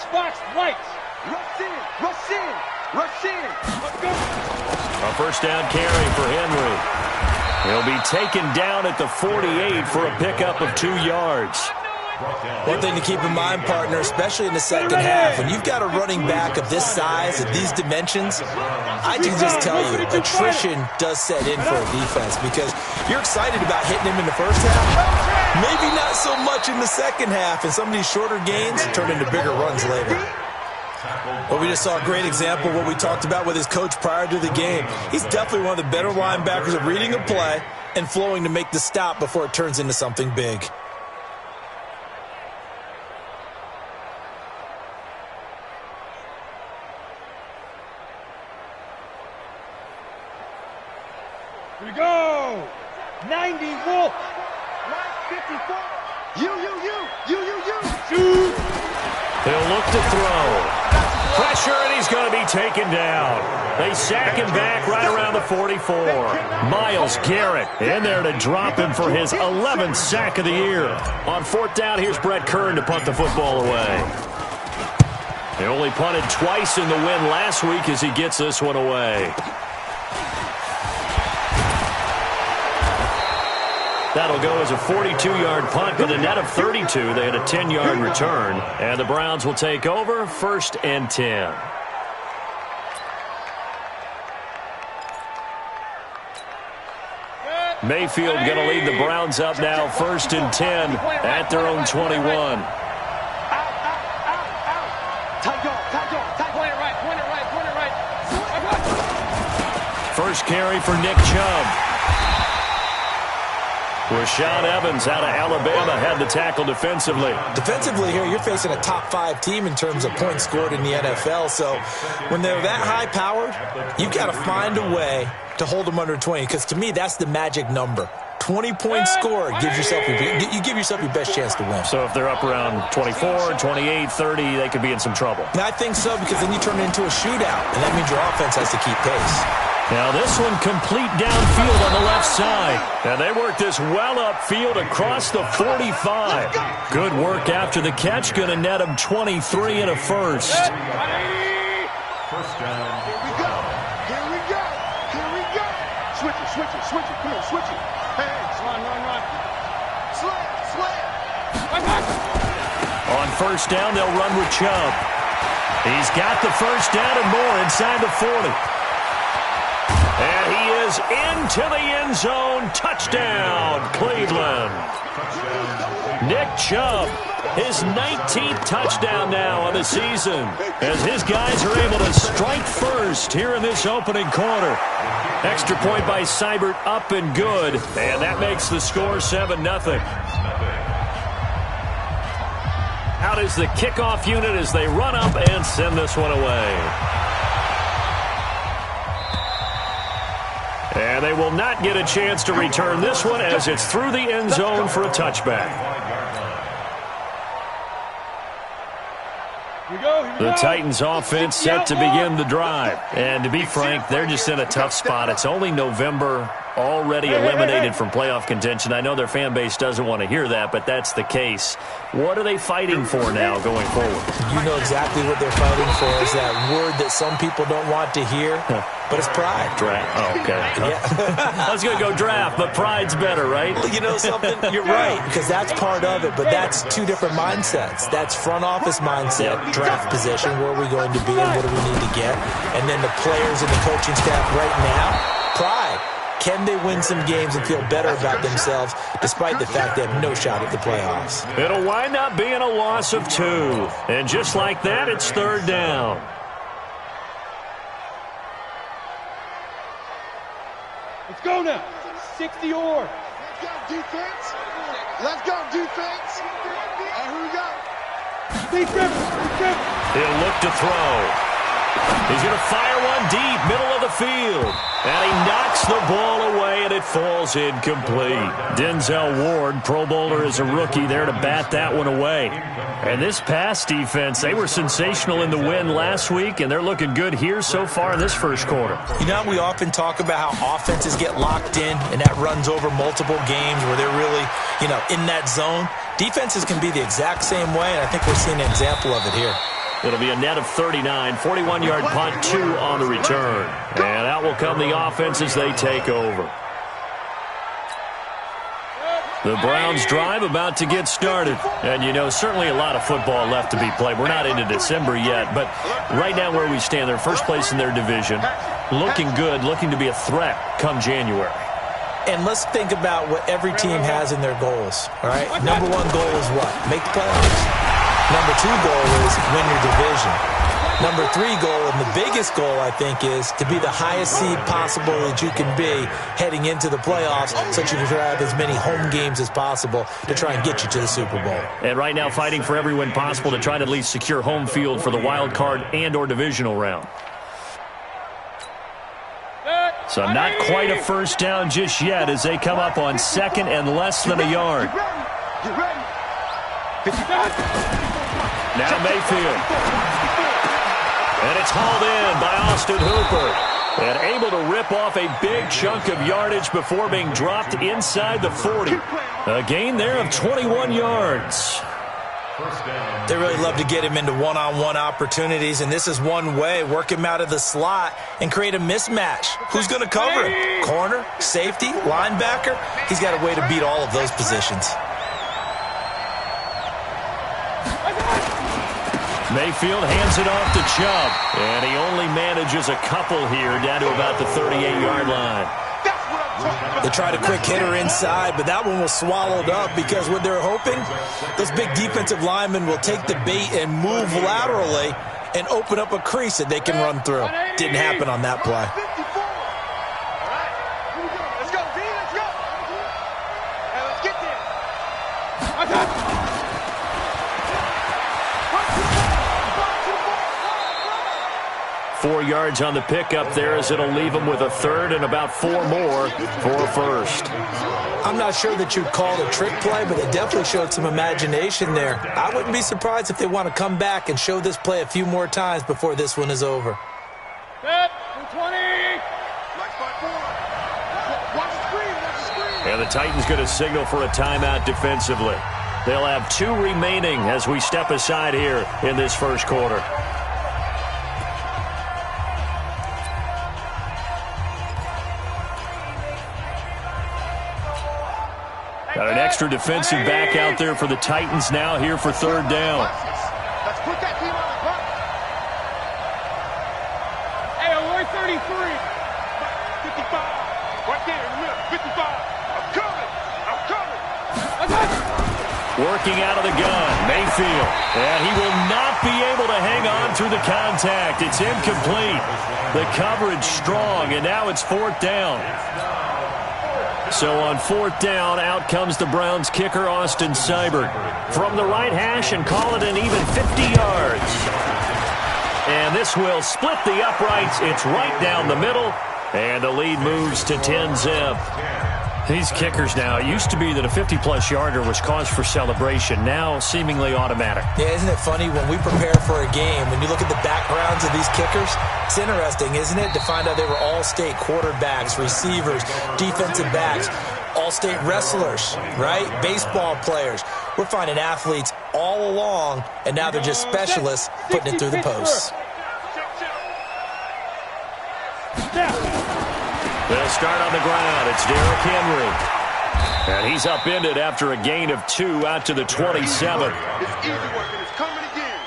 box, lights. Rush in, rush in, rush in. Let's go. A first down carry for Henry. He'll be taken down at the 48 for a pickup of 2 yards. One thing to keep in mind, partner, especially in the second half, when you've got a running back of this size, of these dimensions, I can just tell you, attrition does set in for a defense because you're excited about hitting him in the first half, maybe not so much in the second half, and some of these shorter gains turn into bigger runs later. Well, we just saw a great example of what we talked about with his coach prior to the game. He's definitely one of the better linebackers at reading a play and flowing to make the stop before it turns into something big. Here we go. 90 Wolf. 54. You. Shoot. He'll look to throw. Pressure, and he's going to be taken down. They sack him back right around the 44. Myles Garrett in there to drop him for his 11th sack of the year. On fourth down, here's Brett Kern to punt the football away. He only punted twice in the win last week as he gets this one away. That'll go as a 42-yard punt with a net of 32. They had a 10-yard return. And the Browns will take over, 1st and 10. Mayfield going to lead the Browns up now, 1st and 10 at their own 21. First carry for Nick Chubb. Rashaan Evans out of Alabama had the tackle defensively. Defensively here, you're facing a top-5 team in terms of points scored in the NFL. So when they're that high-powered, you've got to find a way to hold them under 20. Because to me, that's the magic number. 20 points scored gives yourself you give yourself your best chance to win. So if they're up around 24, 28, 30, they could be in some trouble. And I think so because then you turn it into a shootout, and that means your offense has to keep pace. Now this one complete downfield on the left side. And they work this well upfield across the 45. Good work after the catch. Going to net him 23 and a first. First down. Here we go. Switch it. Come on, switch it. Hey, run. Slam. On first down, they'll run with Chubb. He's got the first down and more inside the 40. And he is into the end zone. Touchdown, Cleveland. Nick Chubb, his 19th touchdown now on the season, as his guys are able to strike first here in this opening quarter. Extra point by Seibert, up and good, and that makes the score 7-0. Out is the kickoff unit as they run up and send this one away. And they will not get a chance to return this one as it's through the end zone for a touchback. The Titans offense set to begin the drive. And to be frank, they're just in a tough spot. It's only November, already eliminated from playoff contention. I know their fan base doesn't want to hear that, but that's the case. What are they fighting for now going forward? You know exactly what they're fighting for. Is that word that some people don't want to hear, but it's pride. Draft. Oh, okay. Yeah. I was going to go draft, but pride's better, right? Well, you know something? You're right, because that's part of it, but that's two different mindsets. That's front office mindset, draft position, where are we going to be and what do we need to get? And then the players and the coaching staff right now, pride. Can they win some games and feel better about themselves despite the fact they have no shot at the playoffs? It'll wind up being a loss of 2. And just like that, it's third down. Let's go now. 60 or. Let's go, defense. Let's go, defense. And here we go. Defense. He'll look to throw. He's going to fire one deep, middle of the field. And he knocks the ball away, and it falls incomplete. Denzel Ward, Pro Bowler as a rookie, there to bat that one away. And this pass defense, they were sensational in the win last week, and they're looking good here so far in this first quarter. You know, we often talk about how offenses get locked in, and that runs over multiple games where they're really, in that zone. Defenses can be the exact same way, and I think we're seeing an example of it here. It'll be a net of 39, 41-yard punt, 2 on the return. And out will come the offense as they take over. The Browns drive about to get started. And, you know, certainly a lot of football left to be played. We're not into December yet, but right now where we stand, they're first place in their division. Looking good, looking to be a threat come January. And let's think about what every team has in their goals, all right? Number 1 goal is what? Make the playoffs. Number 2 goal is win your division. Number 3 goal, and the biggest goal, I think, is to be the highest seed possible that you can be heading into the playoffs so that you can have as many home games as possible to try and get you to the Super Bowl. And right now fighting for every win possible to try to at least secure home field for the wild card and or divisional round. So not quite a first down just yet as they come up on 2nd and less than a yard. Now Mayfield. And it's hauled in by Austin Hooper. And able to rip off a big chunk of yardage before being dropped inside the 40. A gain there of 21 yards. They really love to get him into one-on-one opportunities, and this is one way. Work him out of the slot and create a mismatch. Who's going to cover him? Corner, safety, linebacker? He's got a way to beat all of those positions. Mayfield hands it off to Chubb, and he only manages a couple here down to about the 38-yard line. They tried a quick hitter inside, but that one was swallowed up because what they're hoping, those big defensive linemen will take the bait and move laterally and open up a crease that they can run through. Didn't happen on that play. Let's go, V, let's go. Hey, let's get there. 4 yards on the pickup there as it'll leave them with a third and about 4 more for a first. I'm not sure that you'd call it a trick play, but it definitely showed some imagination there. I wouldn't be surprised if they want to come back and show this play a few more times before this one is over. Set, 20. And the Titans going to signal for a timeout defensively. They'll have 2 remaining as we step aside here in this first quarter. Got an extra defensive back out there for the Titans now here for third down. Let's put that team on the clock. Hey, we're 33. 55. Right there in the middle. 55. I'm coming. Working out of the gun, Mayfield. And he will not be able to hang on through the contact. It's incomplete. The coverage strong, and now it's 4th down. So on 4th down, out comes the Browns kicker, Austin Seibert. From the right hash and call it an even 50 yards. And this will split the uprights. It's right down the middle. And the lead moves to 10-zip. These kickers now, it used to be that a 50-plus yarder was cause for celebration. Now seemingly automatic. Yeah, isn't it funny when we prepare for a game, when you look at the backgrounds of these kickers, it's interesting, isn't it, to find out they were all-state quarterbacks, receivers, defensive backs, all-state wrestlers, right? Baseball players. We're finding athletes all along, and now they're just specialists putting it through the posts. They'll start on the ground. It's Derrick Henry. And he's upended after a gain of 2 out to the 27. It's easy work, and it's coming again.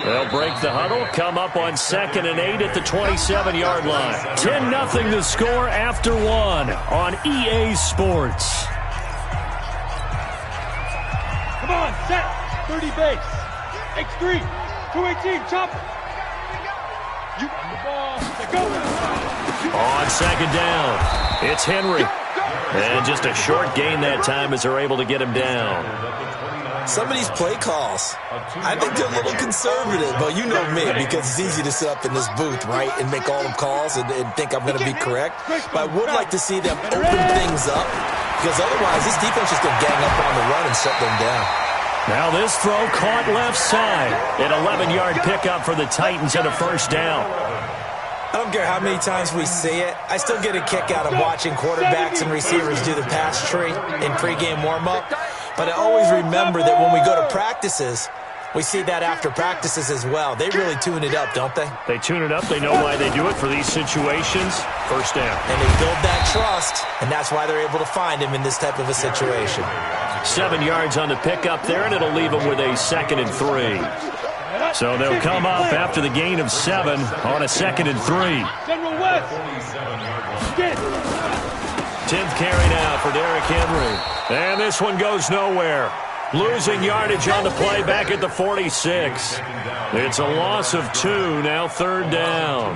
They'll break the huddle, come up on 2nd and 8 at the 27-yard line. 10-0 the score after 1 on EA Sports. Come on, set. 30 base. X3. 218, chop. You got the ball. Go. On 2nd down, it's Henry. And just a short gain that time as they're able to get him down. Some of these play calls, I think they're a little conservative, but you know me, because it's easy to sit up in this booth, right, and make all the calls and think I'm going to be correct. But I would like to see them open things up, because otherwise this defense is going to gang up on the run and shut them down. Now this throw caught left side. An 11-yard pickup for the Titans and a first down. I don't care how many times we see it. I still get a kick out of watching quarterbacks and receivers do the pass tree in pregame warm-up. But I always remember that when we go to practices, we see that after practices as well. They really tune it up, don't they? They tune it up. They know why they do it for these situations. First down. And they build that trust, and that's why they're able to find him in this type of a situation. 7 yards on the pickup there, and it'll leave them with a 2nd and 3. So they'll come up after the gain of 7 on a 2nd and 3. General West. 10th carry now for Derrick Henry. And this one goes nowhere. Losing yardage on the play back at the 46. It's a loss of 2, now 3rd down.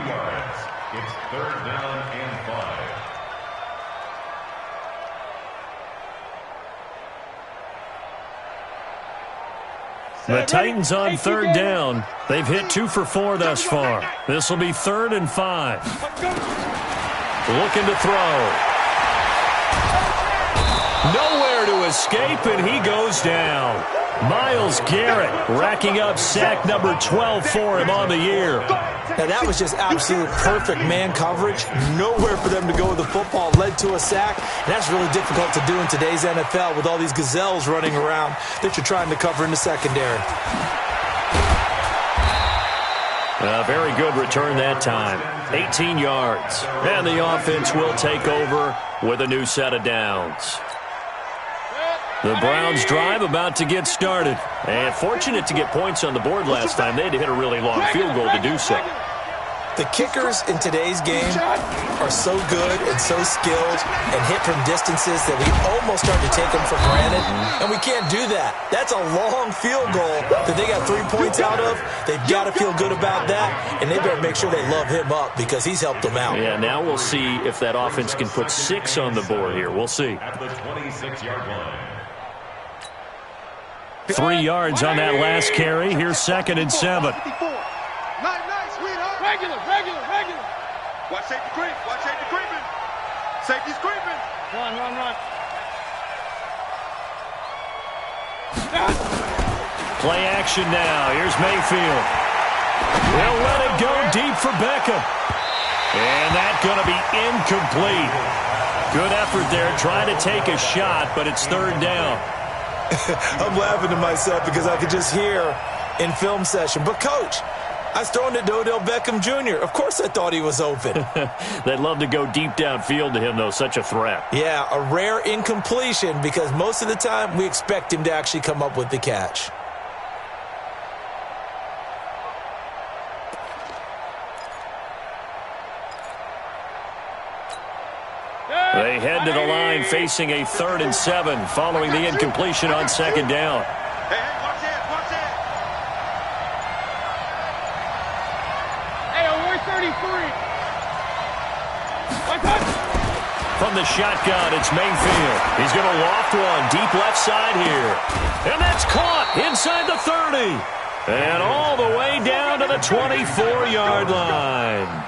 It's 3rd down and 5. The Titans on 3rd down. They've hit 2 for 4 thus far. This will be 3rd and 5. Looking to throw. Nowhere to escape, and he goes down. Myles Garrett racking up sack number 12 for him on the year. Now, that was just absolute perfect man coverage. Nowhere for them to go with the football. Led to a sack. And that's really difficult to do in today's NFL with all these gazelles running around that you're trying to cover in the secondary. A very good return that time. 18 yards. And the offense will take over with a new set of downs. The Browns drive about to get started. And fortunate to get points on the board last time. They had to hit a really long field goal to do so. The kickers in today's game are so good and so skilled and hit from distances that we almost start to take them for granted. And we can't do that. That's a long field goal that they got 3 points out of. They've got to feel good about that, and they better make sure they love him up because he's helped them out. Yeah, now we'll see if that offense can put 6 on the board here. We'll see. At the 26-yard line. 3 yards on that last carry. Here's 2nd and 7. Nice, sweetheart. Regular. Watch safety creep. Watch safety creeping. Safety's creeping. Run. Play action now. Here's Mayfield. He'll let it go deep for Beckham. And that's going to be incomplete. Good effort there trying to take a shot, but it's 3rd down. I'm laughing to myself because I could just hear in film session, but coach, I was throwing to Odell Beckham Jr. Of course I thought he was open. They'd love to go deep downfield to him, though. Such a threat. Yeah, a rare incompletion because most of the time we expect him to actually come up with the catch. They head to the line facing a 3rd and 7 following the incompletion on 2nd down. Hey, watch it. Hey, we're 33. From the shotgun, it's Mayfield. He's going to loft one deep left side here. And that's caught inside the 30. And all the way down to the 24-yard line.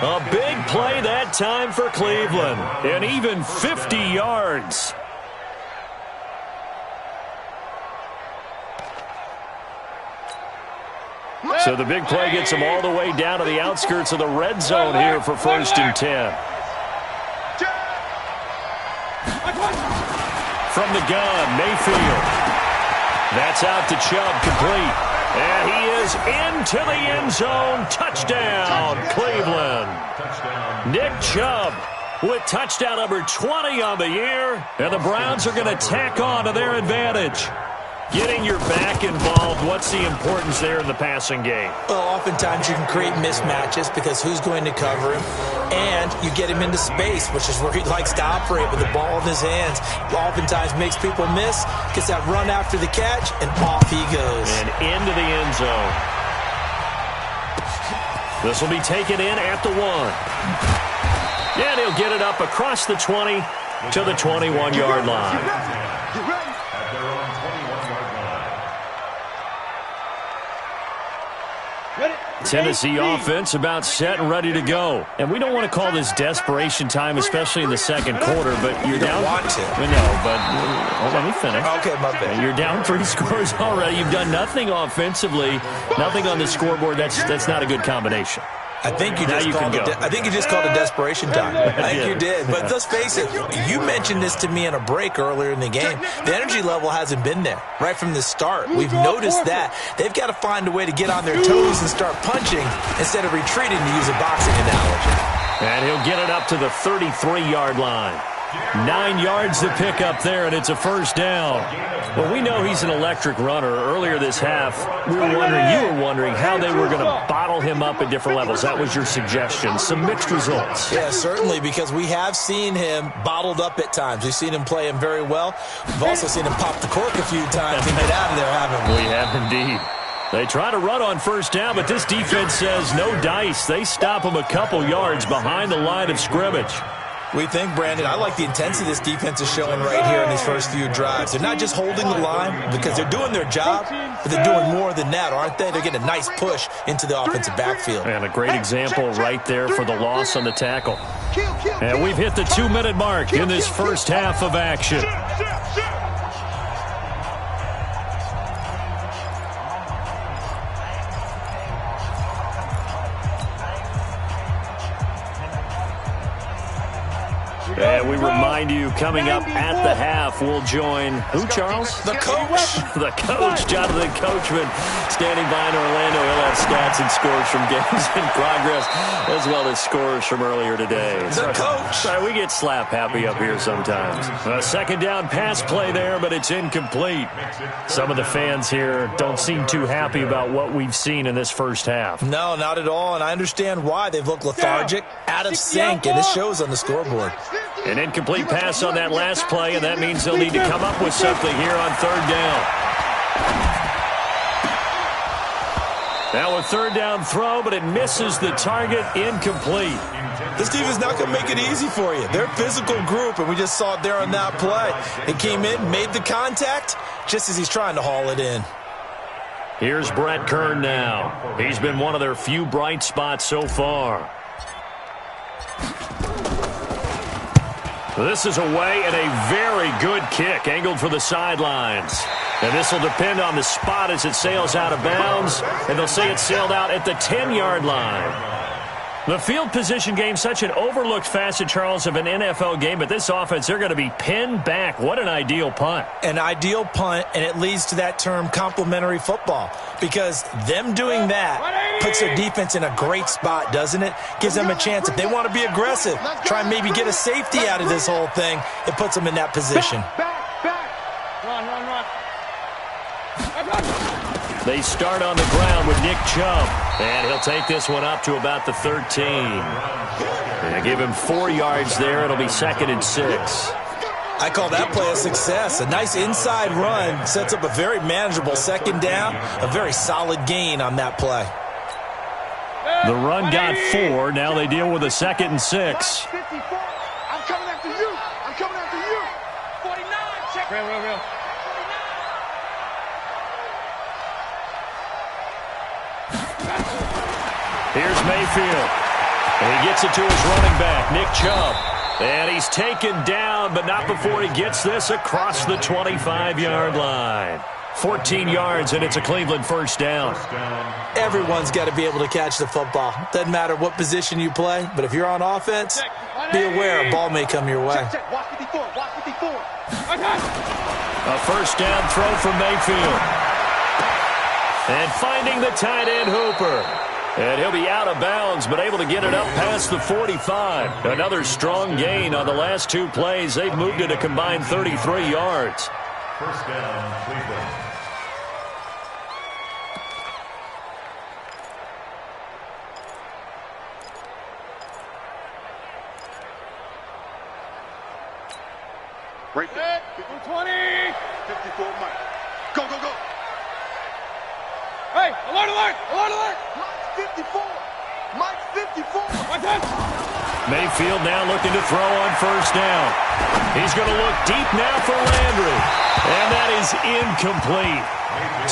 A big play that time for Cleveland. And even 50 yards. So the big play gets them all the way down to the outskirts of the red zone here for 1st and 10. From the gun, Mayfield. That's out to Chubb, complete. And he is into the end zone. Touchdown, Cleveland. Nick Chubb with touchdown number 20 on the year. And the Browns are going to tack on to their advantage. Getting your back involved, what's the importance there in the passing game? Well, oftentimes you can create mismatches because who's going to cover him? And you get him into space, which is where he likes to operate with the ball in his hands. Oftentimes makes people miss, gets that run after the catch, and off he goes. And into the end zone. This will be taken in at the 1. And he'll get it up across the 20 to the 21-yard line. Tennessee offense about set and ready to go. And we don't want to call this desperation time, especially in the second quarter, but you're down. Want to. No, but let me finish. Okay, my bad. You're down 3 scores already. You've done nothing offensively, nothing on the scoreboard. That's not a good combination. I think you just called a desperation time. I think you did. But let's face it, you mentioned this to me in a break earlier in the game. The energy level hasn't been there right from the start. We've noticed that. They've got to find a way to get on their toes and start punching instead of retreating, to use a boxing analogy. And he'll get it up to the 33-yard line. 9 yards to pick up there, and it's a first down. Well, we know he's an electric runner. Earlier this half, you were wondering how they were going to bottle him up at different levels. That was your suggestion. Some mixed results. Yeah, certainly, because we have seen him bottled up at times. We've seen him play him very well. We've also seen him pop the cork a few times and get out of there, haven't we? We have indeed. They try to run on first down, but this defense says no dice. They stop him a couple yards behind the line of scrimmage. We think, Brandon, I like the intensity this defense is showing right here in these first few drives. They're not just holding the line because they're doing their job, but they're doing more than that, aren't they? They're getting a nice push into the offensive backfield. And a great example right there for the loss on the tackle. And we've hit the 2-minute mark in this first half of action. And we remind you, coming up at the half, we'll join who, Charles? The coach. The coach, Jonathan Coachman, standing by in Orlando. He'll have stats and scores from games in progress, as well as scores from earlier today. The coach. Sorry, we get slap happy up here sometimes. A second down pass play there, but it's incomplete. Some of the fans here don't seem too happy about what we've seen in this first half. No, not at all, and I understand why. They've looked lethargic, out of sync, and it shows on the scoreboard. An incomplete pass on that last play, and that means they'll need to come up with something here on third down. Now a third down throw, but it misses the target, incomplete. This team is not going to make it easy for you. They're a physical group, and we just saw it there on that play. It came in, made the contact, just as he's trying to haul it in. Here's Brett Kern now. He's been one of their few bright spots so far. This is away and a very good kick, angled for the sidelines. And this will depend on the spot as it sails out of bounds, and they'll say it sailed out at the 10-yard line. The field position game, such an overlooked facet, Charles, of an NFL game, but this offense, they're going to be pinned back. What an ideal punt. An ideal punt, and it leads to that term complementary football, because them doing that puts their defense in a great spot, doesn't it? Gives them a chance. If they want to be aggressive, try and maybe get a safety out of this whole thing, it puts them in that position. Run. They start on the ground with Nick Chubb, and he'll take this one up to about the 13. And give him 4 yards there. It'll be 2nd and 6. I call that play a success. A nice inside run sets up a very manageable second down, a very solid gain on that play. The run got 4. Now they deal with a 2nd and 6. I'm coming after you. 49. Check. Real. Here's Mayfield. And he gets it to his running back, Nick Chubb. And he's taken down, but not before he gets this across the 25-yard line. 14 yards, and it's a Cleveland first down. Everyone's got to be able to catch the football. Doesn't matter what position you play, but if you're on offense, be aware a ball may come your way. Watch 54. A first down throw from Mayfield. And finding the tight end, Hooper. And he'll be out of bounds, but able to get it up past the 45. Another strong gain on the last 2 plays. They've moved it a combined 33 yards. First down, Cleveland. Right there. 20. 54, Mike. Go. Hey, alert. Mike's 54. Mike's 54. Mayfield now looking to throw on first down. He's going to look deep now for Landry. And that is incomplete.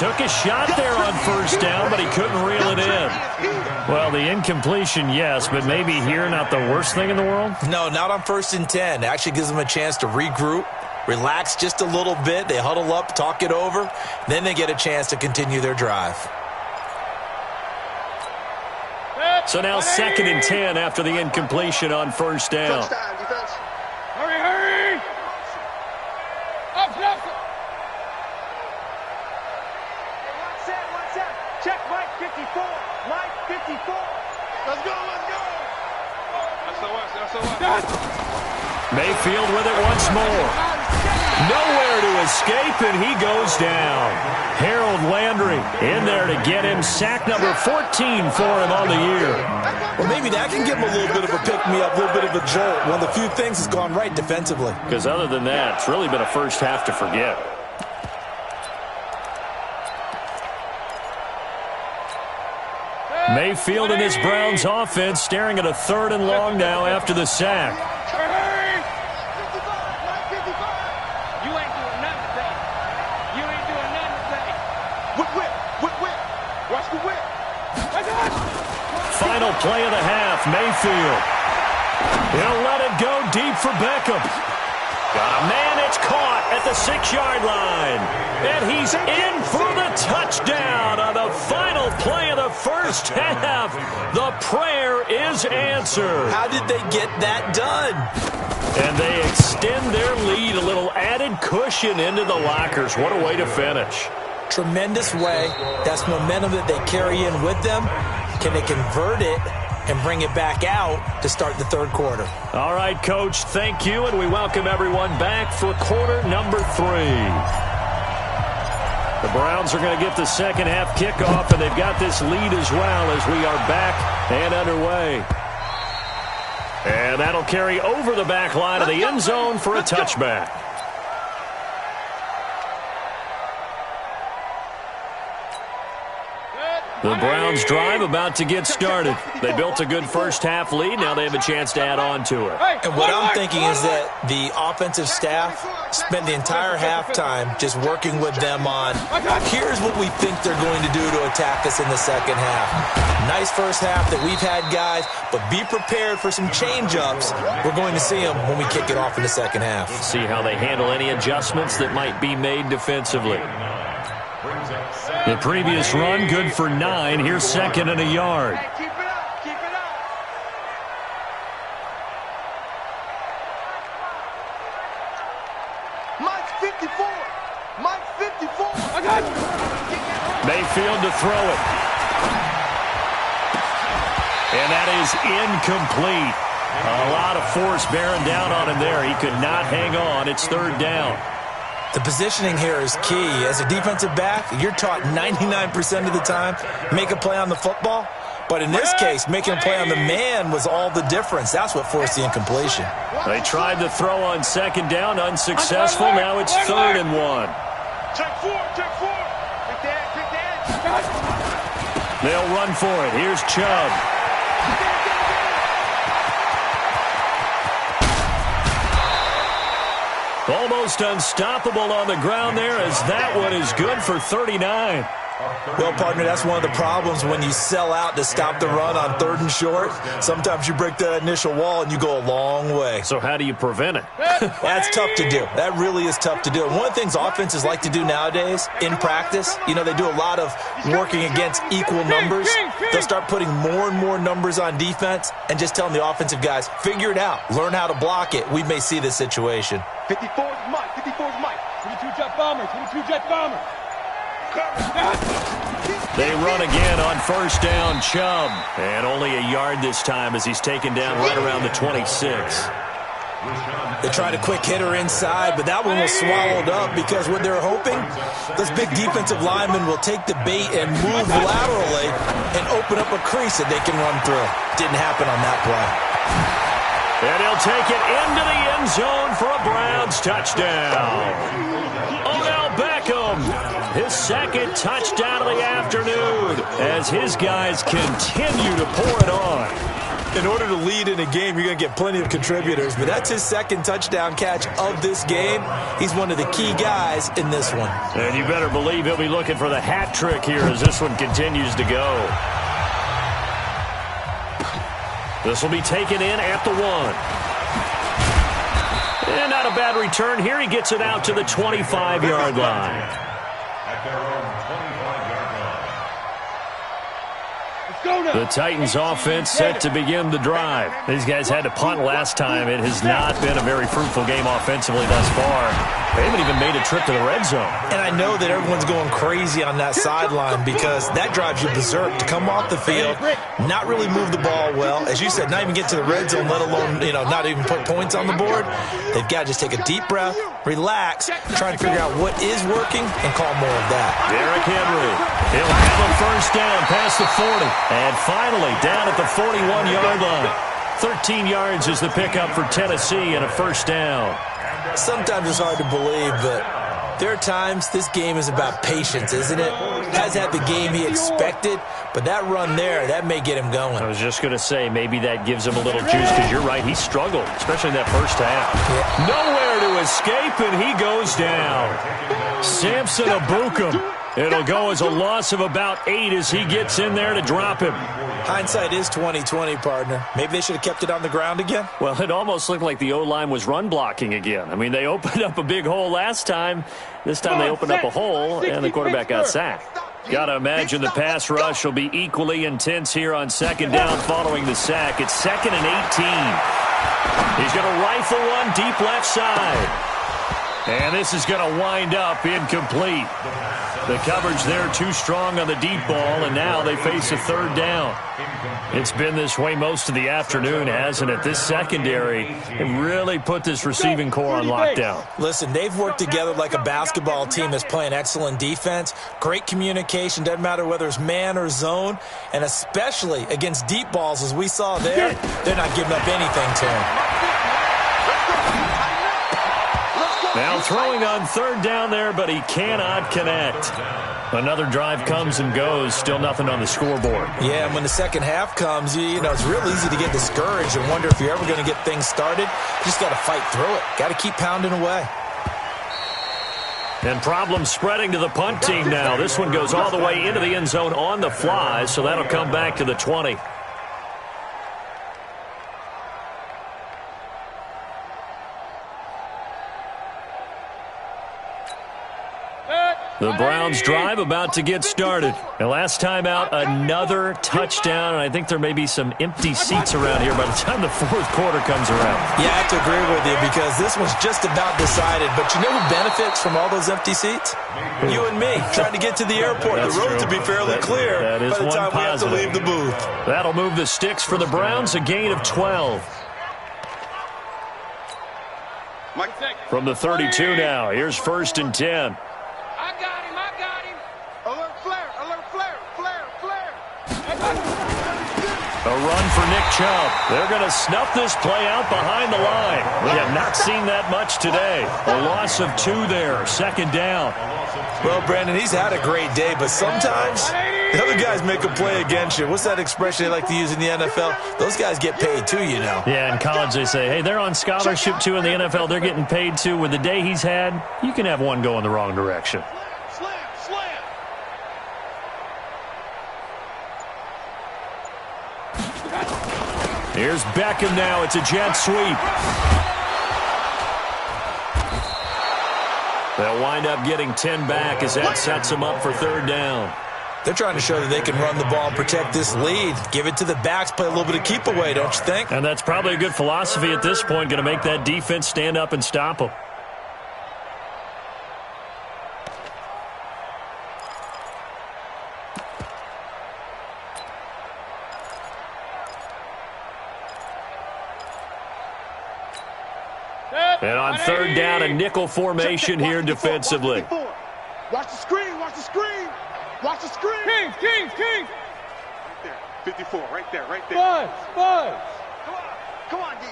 Took a shot there on first down, but he couldn't reel it in. Well, the incompletion, yes, but maybe here not the worst thing in the world? No, not on 1st and 10. It actually gives them a chance to regroup, relax just a little bit. They huddle up, talk it over. Then they get a chance to continue their drive. So now 2nd and 10 after the incompletion on first down. Touchdown, defense. Hurry, hurry! Up, left! One set. Check Mike 54. Mike 54. Let's go, let's go. Yes. Mayfield with it once more. Nowhere to escape, and he goes down. Harold Landry in there to get him sack number 14 for him on the year. Well, maybe that can give him a little bit of a pick-me-up, a little bit of a jolt. One of the few things that's gone right defensively. Because other than that, it's really been a first half to forget. Mayfield and his Browns offense staring at a 3rd and long now after the sack. Hurry! 55. You ain't doing nothing today. You ain't doing nothing today. Whip. Watch the whip. Final play of the half, Mayfield. He'll let it go deep for Beckham. Got a man, it's caught at the 6-yard line. And he's in for the touchdown on the final play of the first half. The prayer is answered. How did they get that done? And they extend their lead, a little added cushion into the lockers. What a way to finish. Tremendous way. That's momentum that they carry in with them. Can they convert it and bring it back out to start the 3rd quarter? All right, Coach, thank you, and we welcome everyone back for quarter number 3. The Browns are going to get the second half kickoff, and they've got this lead as well as we are back and underway. And that'll carry over the back line of the end zone for a touchback. The Browns drive about to get started. They built a good first half lead. Now they have a chance to add on to it. And what I'm thinking is that the offensive staff spent the entire halftime just working with them on, here's what we think they're going to do to attack us in the second half. Nice first half that we've had, guys, but be prepared for some change-ups. We're going to see them when we kick it off in the second half. See how they handle any adjustments that might be made defensively. The previous run, good for 9. Here's 2nd and a yard. Hey, keep it up. Mike's 54. I got it. Mayfield to throw it. And that is incomplete. A lot of force bearing down on him there. He could not hang on. It's 3rd down. The positioning here is key. As a defensive back, you're taught 99% of the time, make a play on the football. But in this case, making a play on the man was all the difference. That's what forced the incompletion. They tried to throw on 2nd down, unsuccessful. Now it's 3rd and 1. Check 4. Pick that. They'll run for it. Here's Chubb. Almost unstoppable on the ground there as that one is good for 39. Well, partner, that's one of the problems when you sell out to stop the run on 3rd and short. Sometimes you break that initial wall and you go a long way. So how do you prevent it? That's tough to do. That really is tough to do. And one of the things offenses like to do nowadays in practice, they do a lot of working against equal numbers. They'll start putting more and more numbers on defense and just telling the offensive guys, figure it out. Learn how to block it. We may see this situation. 54's Mike. 22 jet bombers. They run again on first down, Chubb. And only a yard this time as he's taken down right around the 26. They tried a quick hitter inside, but that one was swallowed up because what they're hoping, those big defensive linemen will take the bait and move laterally and open up a crease that they can run through. Didn't happen on that play. And he'll take it into the end zone for a Browns touchdown. Odell Beckham, his 2nd touchdown of the afternoon as his guys continue to pour it on. In order to lead in a game, you're going to get plenty of contributors, but that's his 2nd touchdown catch of this game. He's one of the key guys in this one. And you better believe he'll be looking for the hat trick here as this one continues to go. This will be taken in at the 1. And not a bad return here. He gets it out to the 25-yard line. At their own 25-yard line. The Titans offense set to begin the drive. These guys had to punt last time. It has not been a very fruitful game offensively thus far. They haven't even made a trip to the red zone. And I know that everyone's going crazy on that sideline because that drives you berserk to come off the field, not really move the ball well. As you said, not even get to the red zone, let alone, not even put points on the board. They've got to just take a deep breath, relax, try and figure out what is working and call more of that. Derrick Henry, he'll have a first down past the 40. And finally, down at the 41-yard line. 13 yards is the pickup for Tennessee and a first down. Sometimes it's hard to believe, but there are times this game is about patience, isn't it? Has had the game he expected, but that run there, that may get him going. I was just going to say, maybe that gives him a little juice, because you're right, he struggled, especially in that first half. Yeah. Nowhere to escape, and he goes down. Samson Abukum. It'll go as a loss of about 8 as he gets in there to drop him. Hindsight is 20/20, partner. Maybe they should have kept it on the ground again. Well, it almost looked like the O-line was run blocking again. I mean, they opened up a big hole last time. This time they opened up a hole, and the quarterback got sacked. Got to imagine the pass rush will be equally intense here on second down following the sack. It's 2nd and 18. He's going to rifle one deep left side. And this is going to wind up incomplete. The coverage there too strong on the deep ball, and now they face a third down. It's been this way most of the afternoon, hasn't it? This secondary really put this receiving core on lockdown. Listen, they've worked together like a basketball team that's playing excellent defense. Great communication, doesn't matter whether it's man or zone, and especially against deep balls, as we saw there, they're not giving up anything to him. Now throwing on third down there, but he cannot connect. Another drive comes and goes, still nothing on the scoreboard. Yeah, and when the second half comes, it's real easy to get discouraged and wonder if you're ever going to get things started. You just got to fight through it. Got to keep pounding away. And problems spreading to the punt team now. This one goes all the way into the end zone on the fly, so that'll come back to the 20. The Browns drive about to get started. And last time out, another touchdown. And I think there may be some empty seats around here by the time the fourth quarter comes around. Yeah, I have to agree with you because this one's just about decided. But you know who benefits from all those empty seats? You and me, trying to get to the airport. The road to be fairly clear by the time we have to leave the booth. That'll move the sticks for the Browns, a gain of 12. From the 32 now, here's 1st and 10. I got him. Alert flare. A run for Nick Chubb. They're going to snuff this play out behind the line. We have not seen that much today. A loss of 2 there, 2nd down. Well, Brandon, he's had a great day, but sometimes the other guys make a play against you. What's that expression they like to use in the NFL? Those guys get paid too, you know. Yeah, in college they say, hey, they're on scholarship too. In the NFL, they're getting paid too. With the day he's had, you can have one go in the wrong direction. Slam. Here's Beckham now. It's a jet sweep. They'll wind up getting 10 back as that sets them up for 3rd down. They're trying to show that they can run the ball and protect this lead. Give it to the backs, play a little bit of keep away, don't you think? And that's probably a good philosophy at this point, going to make that defense stand up and stop them. And on 3rd down, a nickel formation here defensively. Watch the screen. Kings. 54, right there. Buzz. Come on, D.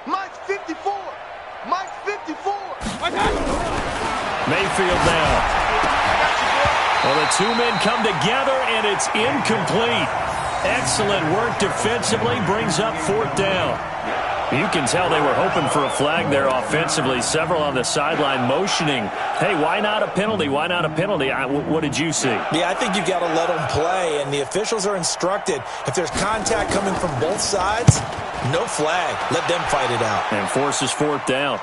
Mike's 54. Mayfield now. Well, the 2 men come together, and it's incomplete. Excellent work defensively, brings up 4th down. You can tell they were hoping for a flag there offensively. Several on the sideline motioning, hey, why not a penalty? What did you see? Yeah, I think you've got to let them play, and the officials are instructed. If there's contact coming from both sides, no flag. Let them fight it out. And forces 4th down.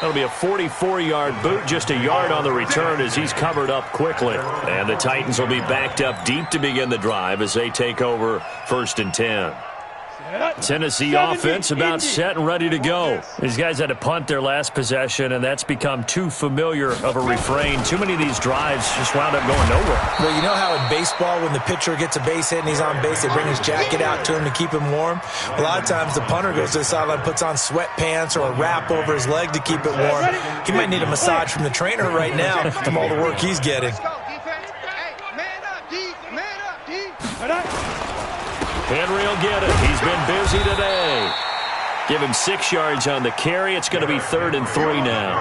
That'll be a 44-yard boot, just a yard on the return as he's covered up quickly. And the Titans will be backed up deep to begin the drive as they take over 1st and 10. Tennessee offense about set and ready to go. These guys had to punt their last possession, and that's become too familiar of a refrain. Too many of these drives just wound up going nowhere. Well, you know how in baseball when the pitcher gets a base hit and he's on base, they bring his jacket out to him to keep him warm? A lot of times the punter goes to the sideline, puts on sweatpants or a wrap over his leg to keep it warm. He might need a massage from the trainer right now from all the work he's getting. Henry will get it. He's been busy today. Give him 6 yards on the carry. It's going to be 3rd and 3 now.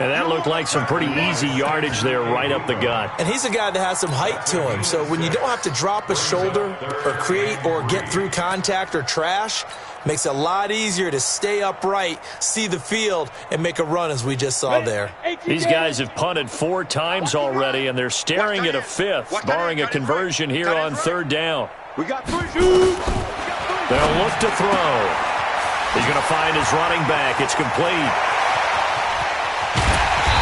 And that looked like some pretty easy yardage there right up the gut. And he's a guy that has some height to him. So when you don't have to drop a shoulder or create or get through contact or trash, makes it a lot easier to stay upright, see the field, and make a run as we just saw there. These guys have punted 4 times already, and they're staring at a 5th, barring a conversion here on 3rd down. We got 3. They'll look to throw. He's going to find his running back. It's complete.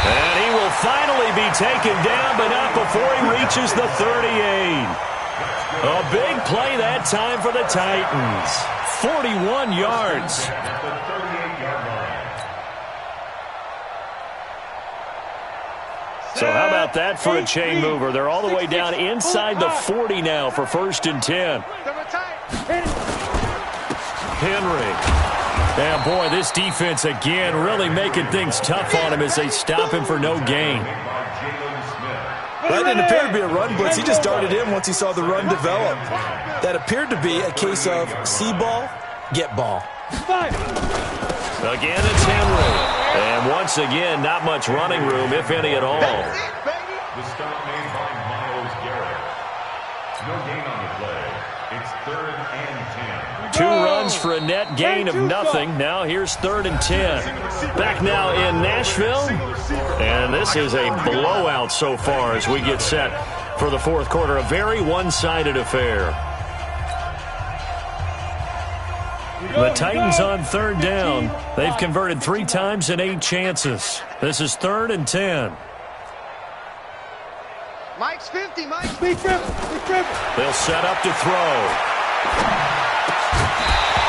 And he will finally be taken down, but not before he reaches the 38. A big play that time for the Titans. 41 yards. So how about that for a chain mover? They're all the way down inside the 40 now for 1st and 10. Henry. And boy, this defense again really making things tough on him as they stop him for no gain. That didn't appear to be a run blitz. He just darted in once he saw the run develop. That appeared to be a case of see ball, get ball. Again, it's Henry. And once again, not much running room, if any at all. The stop made by Myles Garrett. No gain on the play. It's 3rd and 10. 2 runs for a net gain of nothing. Now here's 3rd and 10. Back now in Nashville. And this is a blowout so far as we get set for the 4th quarter. A very one-sided affair. The Titans on 3rd down. They've converted 3 times in 8 chances. This is 3rd and 10. Mike's 50, Mike's They'll set up to throw.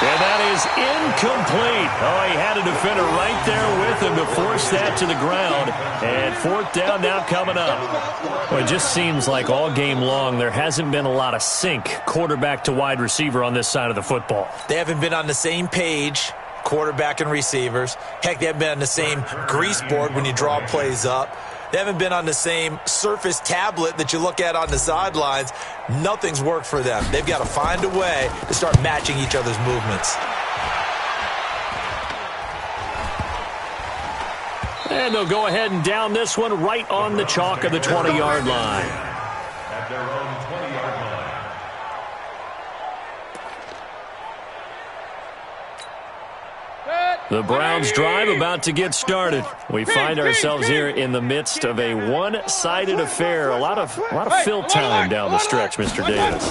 And that is incomplete. Oh, he had a defender right there with him to force that to the ground. And 4th down now coming up. Well, it just seems like all game long there hasn't been a lot of sync quarterback to wide receiver on this side of the football. They haven't been on the same page, quarterback and receivers. Heck, they haven't been on the same grease board when you draw plays up. They haven't been on the same Surface tablet that you look at on the sidelines. Nothing's worked for them. They've got to find a way to start matching each other's movements. And they'll go ahead and down this one right on the chalk of the 20-yard line. At their own 20-yard line. The Browns drive about to get started. We find ourselves here in the midst of a one-sided affair. A lot of fill time down the stretch, Mr. Davis.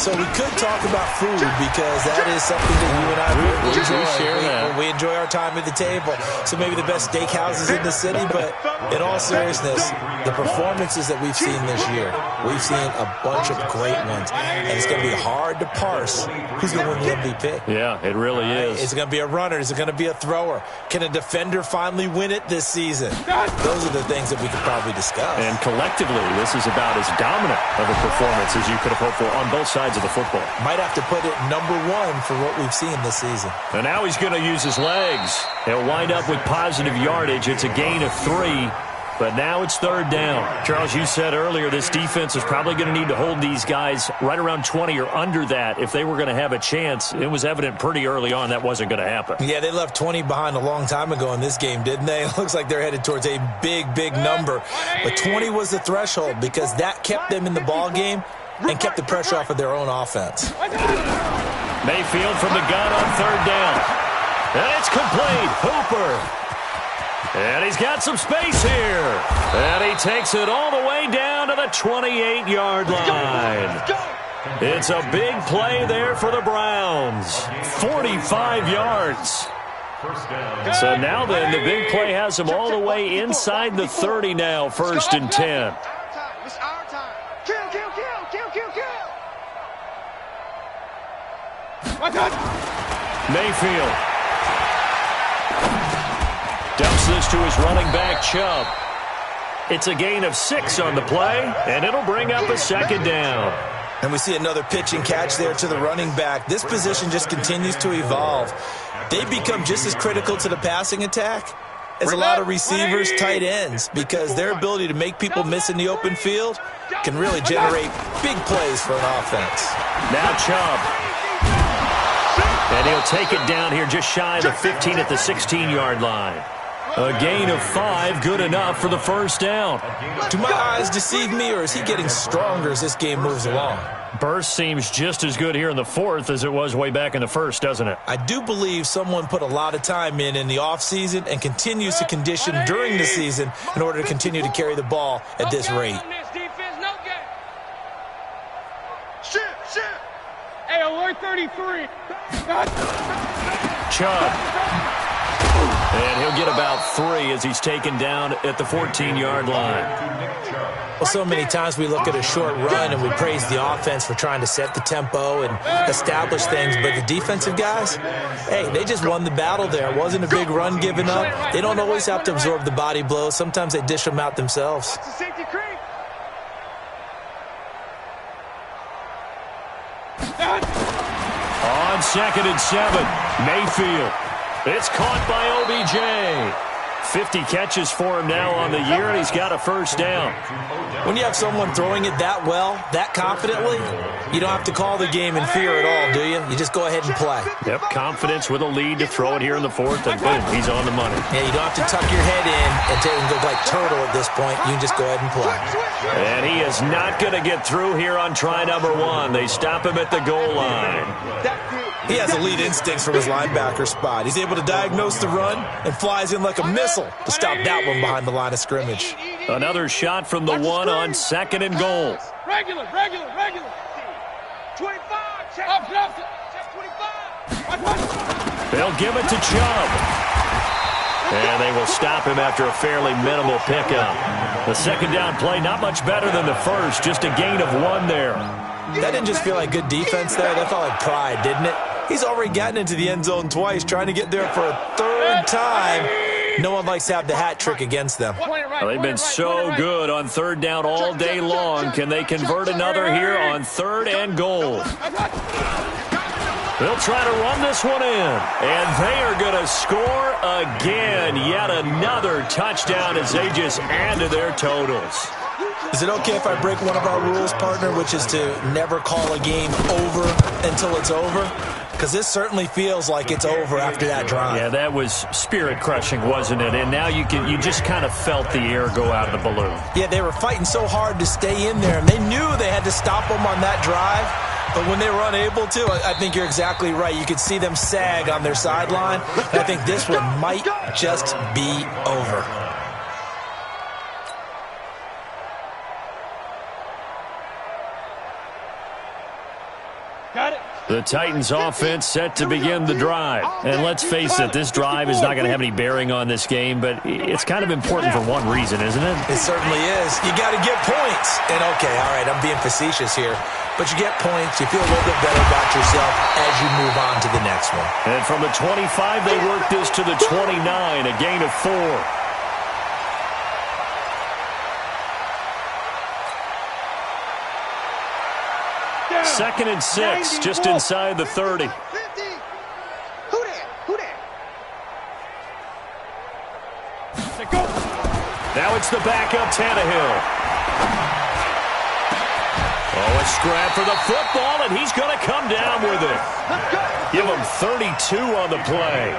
So we could talk about food because that is something that you and I we enjoy. share that. We enjoy our time at the table. So maybe the best steakhouses in the city, but in all seriousness, the performances that we've seen this year, we've seen a bunch of great ones. And it's going to be hard to parse who's going to win the MVP. Yeah, it really is. Is it going to be a runner? Is it going to be a thrower? Can a defender finally win it this season? Those are the things that we could probably discuss. And collectively, this is about as dominant of a performance as you could have hoped for on both sides of the football. Might have to put it number 1 for what we've seen this season. And now he's going to use his legs. He'll wind up with positive yardage. It's a gain of 3. But now it's 3rd down. Charles, you said earlier this defense is probably going to need to hold these guys right around 20 or under that if they were going to have a chance. It was evident pretty early on that wasn't going to happen. Yeah, they left 20 behind a long time ago in this game, didn't they? It looks like they're headed towards a big, big number. But 20 was the threshold because that kept them in the ball game and kept the pressure off of their own offense. Mayfield from the gun on 3rd down. And it's complete. Hooper. And he's got some space here. And he takes it all the way down to the 28-yard line. It's a big play there for the Browns. 45 yards. First down. So now then, the big play has them all the way inside the 30 now, 1st and 10. It's our time. Kill, kill, kill, kill, kill, kill. Mayfield dumps this to his running back, Chubb. It's a gain of 6 on the play, and it'll bring up a 2nd down. And we see another pitch and catch there to the running back. This position just continues to evolve. They become just as critical to the passing attack as a lot of receivers, tight ends, because their ability to make people miss in the open field can really generate big plays for an offense. Now Chubb. And he'll take it down here just shy of the 15 at the 16-yard line. A gain of 5, good enough for the 1st down. Do my eyes deceive me, or is he getting stronger as this game moves along? Burst seems just as good here in the 4th as it was way back in the 1st, doesn't it? I do believe someone put a lot of time in the offseason and continues to condition during the season in order to continue to carry the ball at this rate. Hey, alert 33. Chubb. And he'll get about 3 as he's taken down at the 14-yard line. Well, so many times we look at a short run and we praise the offense for trying to set the tempo and establish things, but the defensive guys, hey, they just won the battle there. It wasn't a big run given up. They don't always have to absorb the body blows. Sometimes they dish them out themselves. On 2nd and 7, Mayfield. It's caught by OBJ. 50 catches for him now on the year, and he's got a 1st down. When you have someone throwing it that well, that confidently, you don't have to call the game in fear at all, do you? You just go ahead and play. Yep, confidence with a lead to throw it here in the 4th, and boom, he's on the money. Yeah, you don't have to tuck your head in and go like turtle at this point. You can just go ahead and play. And he is not going to get through here on try number 1. They stop him at the goal line. He has elite instincts from his linebacker spot. He's able to diagnose the run and flies in like a missile to stop that one behind the line of scrimmage. Another shot from the 1 on 2nd and goal. Regular. 25. Check. Up, check 25. They'll give it to Chubb. And they will stop him after a fairly minimal pickup. The 2nd down play, not much better than the 1st, just a gain of 1 there. That didn't just feel like good defense there. That felt like pride, didn't it? He's already gotten into the end zone twice, trying to get there for a 3rd time. No one likes to have the hat trick against them. Well, they've been so good on 3rd down all day long. Can they convert another here on 3rd and goal? They'll try to run this one in, and they are going to score again. Yet another touchdown as they just add to their totals. Is it okay if I break one of our rules, partner, which is to never call a game over until it's over? Because this certainly feels like it's over after that drive. Yeah, that was spirit-crushing, wasn't it? And now you just kind of felt the air go out of the balloon. Yeah, they were fighting so hard to stay in there, and they knew they had to stop them on that drive. But when they were unable to, I think you're exactly right. You could see them sag on their sideline. And I think this one might just be over. Got it. The Titans offense set to begin the drive. And let's face it, this drive is not going to have any bearing on this game, but it's kind of important for one reason, isn't it? It certainly is. You got to get points. And okay, all right, I'm being facetious here. But you get points, you feel a little bit better about yourself as you move on to the next one. And from the 25, they work this to the 29, a gain of 4. Second and 6, just inside the 30. Who that? Now it's the backup Tannehill. Oh, a scrap for the football, and he's going to come down with it. Give him 32 on the play.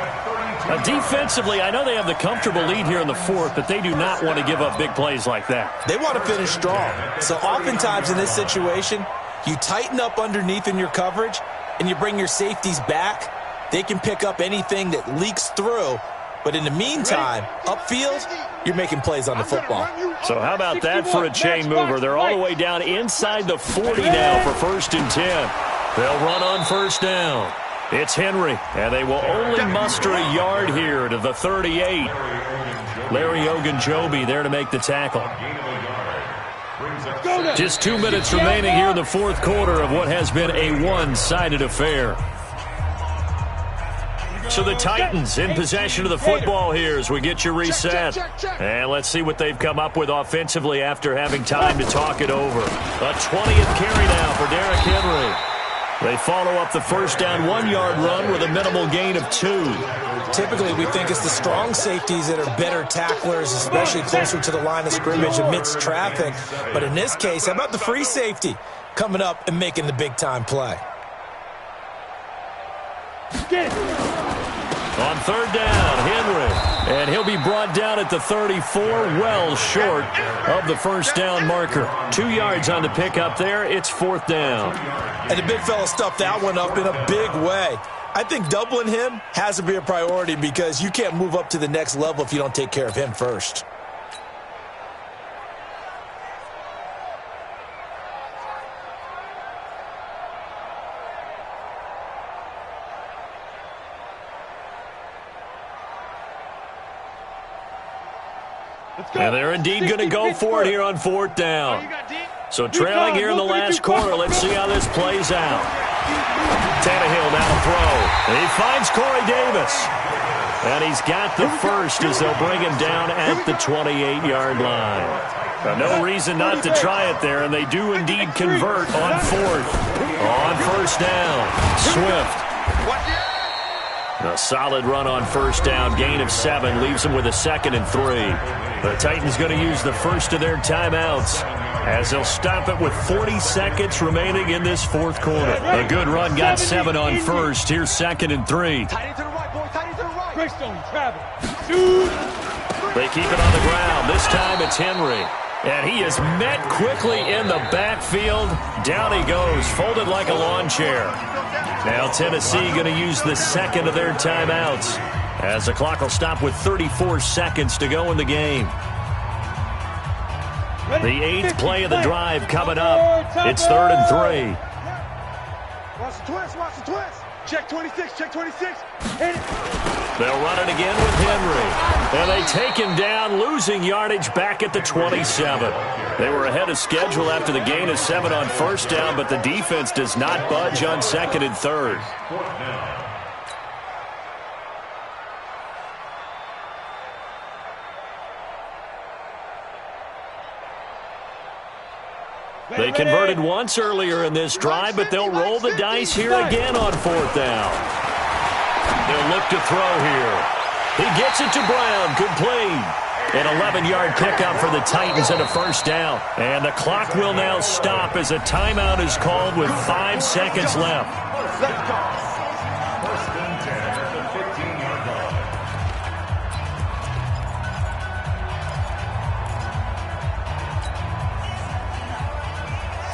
Now, defensively, I know they have the comfortable lead here in the 4th, but they do not want to give up big plays like that. They want to finish strong. So oftentimes in this situation, you tighten up underneath in your coverage, and you bring your safeties back. They can pick up anything that leaks through. But in the meantime, upfield, you're making plays on the football. So how about that for a chain mover? They're all the way down inside the 40 now for 1st and 10. They'll run on 1st down. It's Henry, and they will only muster a yard here to the 38. Larry Ogunjobi there to make the tackle. Just 2 minutes remaining here in the fourth quarter of what has been a one-sided affair. So the Titans in possession of the football here as we get you reset. And let's see what they've come up with offensively after having time to talk it over. A 20th carry now for Derrick Henry. They follow up the first down 1-yard run with a minimal gain of 2. Typically, we think it's the strong safeties that are better tacklers, especially closer to the line of scrimmage amidst traffic. But in this case, how about the free safety coming up and making the big-time play? On third down, Henry. And he'll be brought down at the 34, well short of the first down marker. 2 yards on the pickup there. It's fourth down. And the big fella stuffed that one up in a big way. I think doubling him has to be a priority because you can't move up to the next level if you don't take care of him first. And they're indeed going to go for it here on fourth down. So trailing here in the last quarter, let's see how this plays out. Tannehill now to throw. And he finds Corey Davis. And he's got the first as they'll bring him down at the 28-yard line. No reason not to try it there, and they do indeed convert on fourth. On first down, Swift. A solid run on first down, gain of 7, leaves them with a 2nd and 3. The Titans going to use the first of their timeouts as they'll stop it with 40 seconds remaining in this fourth quarter. A good run, got 7 on first. Here's 2nd and 3. They keep it on the ground. This time it's Henry. And he is met quickly in the backfield. Down he goes, folded like a lawn chair. Now Tennessee going to use the second of their timeouts as the clock will stop with 34 seconds to go in the game. The 8th play of the drive coming up. It's 3rd and 3. Watch the twist, watch the twist. Check 26, check 26. Hit it. They'll run it again with Henry. And they take him down, losing yardage back at the 27. They were ahead of schedule after the gain of 7 on first down, but the defense does not budge on 2nd and 3rd. They converted once earlier in this drive, but they'll roll the dice here again on fourth down. They'll look to throw here. He gets it to Brown, complete. An 11-yard pickup for the Titans and a first down. And the clock will now stop as a timeout is called with 5 seconds left. Let's go. First and 10 at the 15-yard line.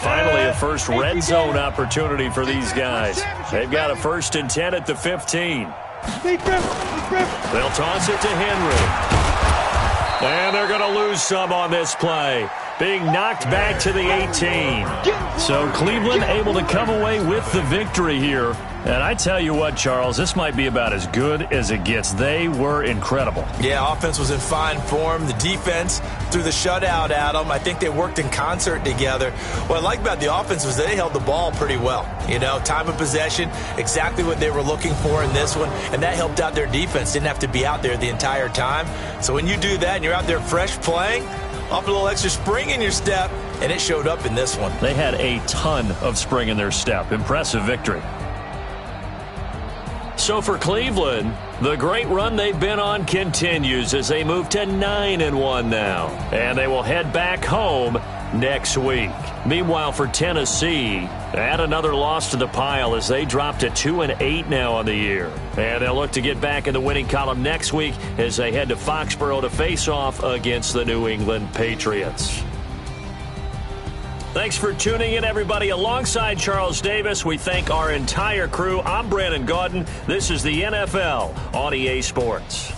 Finally, a first red zone opportunity for these guys. They've got a 1st and 10 at the 15. They'll toss it to Henry. And they're going to lose some on this play, being knocked back to the 18. So Cleveland able to come away with the victory here. And I tell you what, Charles, this might be about as good as it gets. They were incredible. Yeah, offense was in fine form. The defense threw the shutout at them. I think they worked in concert together. What I like about the offense was they held the ball pretty well. You know, time of possession, exactly what they were looking for in this one. And that helped out their defense. Didn't have to be out there the entire time. So when you do that and you're out there fresh playing, off a little extra spring in your step, and it showed up in this one. They had a ton of spring in their step. Impressive victory. So for Cleveland, the great run they've been on continues as they move to 9-1 now. And they will head back home next week. Meanwhile, for Tennessee, add another loss to the pile as they drop to 2-8 now on the year. And they'll look to get back in the winning column next week as they head to Foxborough to face off against the New England Patriots. Thanks for tuning in, everybody. Alongside Charles Davis, we thank our entire crew. I'm Brandon Gaudin. This is the NFL on EA Sports.